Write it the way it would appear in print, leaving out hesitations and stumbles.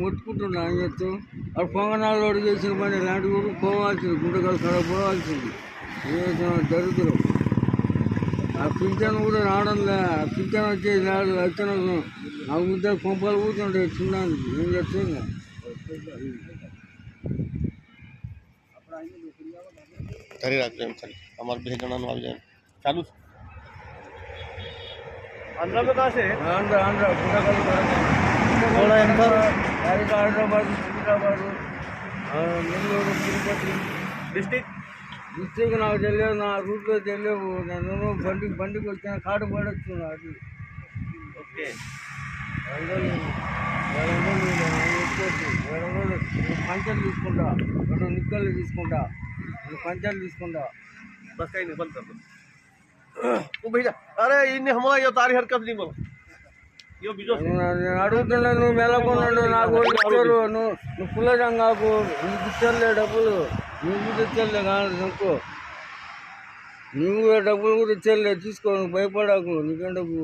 ముట్టుకుంటున్నా అని చెప్తూ అప్పుడు పొంగనాలు చేసిన పని ఇలాంటి కూడా పోవాల్సింది గుండెకాలు కడ పోవాల్సింది దరిద్రం. ఆ పింఛన్ కూడా రావడంలే. ఆ పింఛన్ వచ్చేది రాదు. వచ్చిన నాకు ఇద్దరు కొంపలు కూర్చుంటాయి చిన్నానికి. ఏం చేస్తుంది કરી રાખજો એમ ખાલી અમારે 2 જણાનું આવી જાય ચાલુ છે. ఆంధ్ర ఆంధ్ర హైదరాబాద్ సికింద్రాబాద్ నెల్లూరు తిరుపతి డిస్టిక్ నాకు తెలియదు. నా రూట్లో తెలియవు. నేను బండికి వచ్చిన కాడు పడొచ్చు. అది ఓకే 200 పంచర్లు తీసుకుంటా, 2 నిక్కలు తీసుకుంటా, 2 పంచర్లు తీసుకుంటా. बस कहीं नहीं बंद कर दो वो भैया. अरे इन्हें हमारा ये तारी हरकत नहीं बोलो यो बिजो నేను అడుగుతున్నా. నువ్వు మెలకొన్నాడు. నాకు ఇచ్చారు. నువ్వు పుల్లజం కాకు. నీకు ఇచ్చర్లే డబ్బులు. నీకు తెచ్చర్లే కాదు నువ్వు. నువ్వు డబ్బులు కూడా ఇచ్చర్లే. తీసుకో. నువ్వు భయపడకు. నీకేం డబ్బు